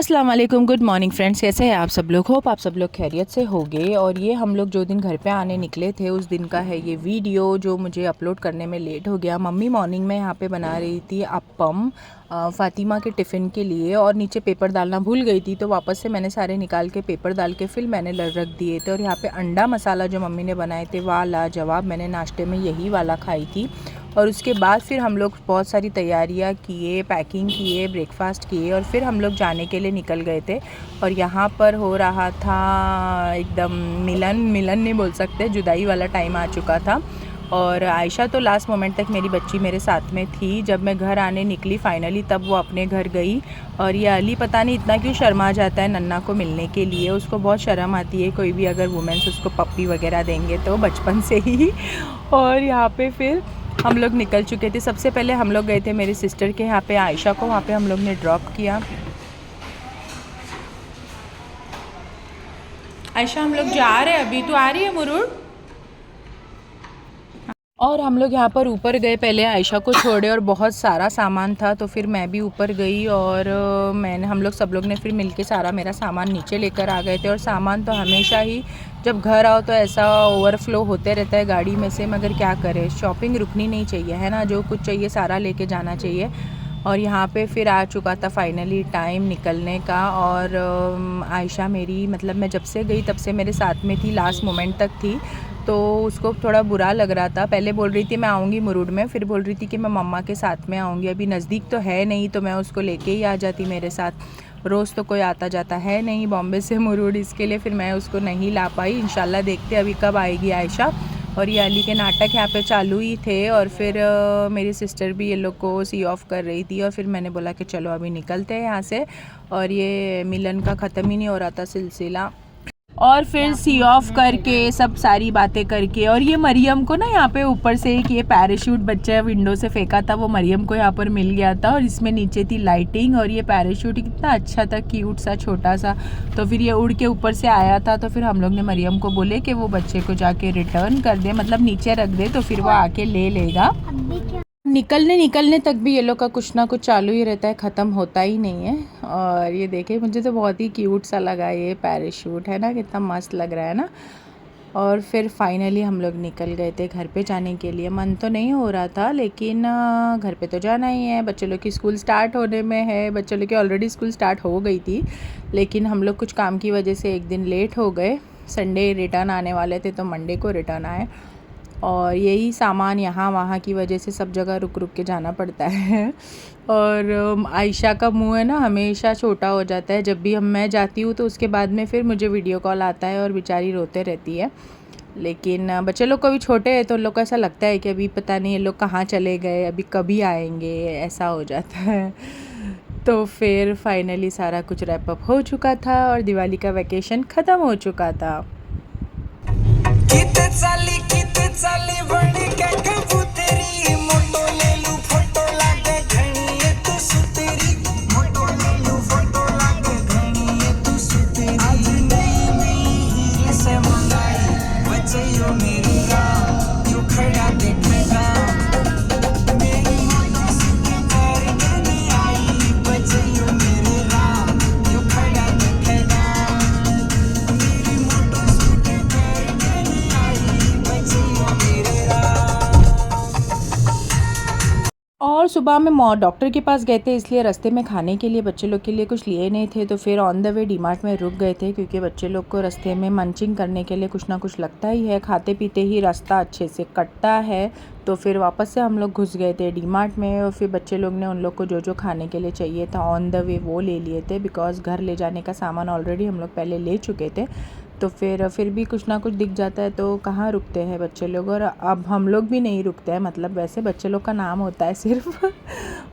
अस्सलाम वालेकुम, good morning friends. कैसे हैं आप सब लोग? होप आप सब लोग खैरियत से होंगे। और ये हम लोग जो दिन घर पे आने निकले थे उस दिन का है ये वीडियो जो मुझे अपलोड करने में लेट हो गया। मम्मी मॉर्निंग में यहाँ पे बना रही थी अप्पम फ़ातिमा के टिफ़िन के लिए, और नीचे पेपर डालना भूल गई थी, तो वापस से मैंने सारे निकाल के पेपर डाल के फिर मैंने रख दिए थे। और यहाँ पे अंडा मसाला जो मम्मी ने बनाए थे वाह लाजवाब, मैंने नाश्ते में यही वाला खाई थी। और उसके बाद फिर हम लोग बहुत सारी तैयारियां किए, पैकिंग किए, ब्रेकफास्ट किए, और फिर हम लोग जाने के लिए निकल गए थे। और यहाँ पर हो रहा था एकदम मिलन नहीं बोल सकते, जुदाई वाला टाइम आ चुका था। और आयशा तो लास्ट मोमेंट तक मेरी बच्ची मेरे साथ में थी। जब मैं घर आने निकली फाइनली तब वो अपने घर गई। और ये अली पता नहीं इतना क्यों शर्मा जाता है नन्ना को मिलने के लिए, उसको बहुत शर्म आती है कोई भी अगर वुमेन्स उसको पप्पी वगैरह देंगे तो, बचपन से ही। और यहाँ पे फिर हम लोग निकल चुके थे। सबसे पहले हम लोग गए थे मेरी सिस्टर के यहाँ पे, आयशा को वहाँ पे हम लोग ने ड्रॉप किया। आयशा हम लोग जा रहे हैं अभी, तू आ रही है मुरुड? और हम लोग यहाँ पर ऊपर गए, पहले आयशा को छोड़े और बहुत सारा सामान था तो फिर मैं भी ऊपर गई। और हम लोग सब लोग ने फिर मिलके सारा मेरा सामान नीचे लेकर आ गए थे। और सामान तो हमेशा ही जब घर आओ तो ऐसा ओवरफ्लो होते रहता है गाड़ी में से, मगर क्या करें, शॉपिंग रुकनी नहीं चाहिए है ना, जो कुछ चाहिए सारा लेके जाना चाहिए। और यहाँ पे फिर आ चुका था फाइनली टाइम निकलने का। और आयशा मेरी मतलब मैं जब से गई तब से मेरे साथ में थी, लास्ट मोमेंट तक थी, तो उसको थोड़ा बुरा लग रहा था। पहले बोल रही थी मैं आऊँगी मुरुड में, फिर बोल रही थी कि मैं मम्मा के साथ में आऊँगी। अभी नज़दीक तो है नहीं तो मैं उसको लेके ही आ जाती मेरे साथ। रोज़ तो कोई आता जाता है नहीं बॉम्बे से मुरुड, इसके लिए फिर मैं उसको नहीं ला पाई। इंशाल्लाह देखते अभी कब आएगी आयशा। और ये अली के नाटक यहाँ पे चालू ही थे। और फिर मेरी सिस्टर भी ये लोग को सी ऑफ कर रही थी, और फिर मैंने बोला कि चलो अभी निकलते हैं यहाँ से। और ये मिलन का ख़त्म ही नहीं हो रहा था सिलसिला। और फिर सी ऑफ करके सब सारी बातें करके, और ये मरियम को ना यहाँ पे ऊपर से एक ये पैराशूट बच्चा विंडो से फेंका था, वो मरियम को यहाँ पर मिल गया था। और इसमें नीचे थी लाइटिंग, और ये पैराशूट कितना अच्छा था, क्यूट सा छोटा सा। तो फिर ये उड़ के ऊपर से आया था, तो फिर हम लोग ने मरियम को बोले कि वो बच्चे को जाके रिटर्न कर दे, मतलब नीचे रख दे, तो फिर वो आके ले लेगा। निकलने तक भी ये लोग का कुछ ना कुछ चालू ही रहता है, ख़त्म होता ही नहीं है। और ये देखे मुझे तो बहुत ही क्यूट सा लगा ये पैराशूट, है ना, कितना मस्त लग रहा है ना। और फिर फाइनली हम लोग निकल गए थे घर पे जाने के लिए। मन तो नहीं हो रहा था लेकिन घर पे तो जाना ही है, बच्चे लोग की स्कूल स्टार्ट होने में है। बच्चे लोग की ऑलरेडी स्कूल स्टार्ट हो गई थी, लेकिन हम लोग कुछ काम की वजह से एक दिन लेट हो गए। संडे रिटर्न आने वाले थे तो मंडे को रिटर्न आए। और यही सामान यहाँ वहाँ की वजह से सब जगह रुक रुक के जाना पड़ता है। और आयशा का मुंह है ना हमेशा छोटा हो जाता है, जब भी मैं जाती हूँ तो उसके बाद में फिर मुझे वीडियो कॉल आता है और बेचारी रोते रहती है। लेकिन बच्चे लोग को भी छोटे हैं तो उन लोग को ऐसा लगता है कि अभी पता नहीं ये लोग कहाँ चले गए, अभी कभी आएंगे, ऐसा हो जाता है। तो फिर फाइनली सारा कुछ रैप अप हो चुका था और दिवाली का वैकेशन ख़त्म हो चुका था। और सुबह में डॉक्टर के पास गए थे, इसलिए रास्ते में खाने के लिए बच्चे लोग के लिए कुछ लिए नहीं थे, तो फिर ऑन द वे डीमार्ट में रुक गए थे, क्योंकि बच्चे लोग को रास्ते में मंचिंग करने के लिए कुछ ना कुछ लगता ही है, खाते पीते ही रास्ता अच्छे से कटता है। तो फिर वापस से हम लोग घुस गए थे डीमार्ट में, और फिर बच्चे लोग ने उन लोग को जो जो खाने के लिए चाहिए था ऑन द वे वो ले लिए थे, बिकॉज़ घर ले जाने का सामान ऑलरेडी हम लोग पहले ले चुके थे। तो फिर भी कुछ ना कुछ दिख जाता है तो कहाँ रुकते हैं बच्चे लोग, और अब हम लोग भी नहीं रुकते हैं, मतलब वैसे बच्चे लोग का नाम होता है सिर्फ।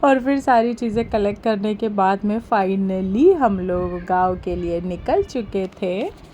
और फिर सारी चीज़ें कलेक्ट करने के बाद में फाइनली हम लोग गाँव के लिए निकल चुके थे।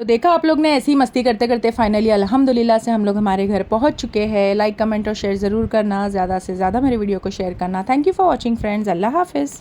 तो देखा आप लोग ने, ऐसी मस्ती करते करते फाइनली अल्हम्दुलिल्लाह से हम लोग हमारे घर पहुंच चुके हैं। लाइक कमेंट और शेयर ज़रूर करना, ज़्यादा से ज़्यादा मेरे वीडियो को शेयर करना। Thank you for watching friends, अल्लाह हाफिज़।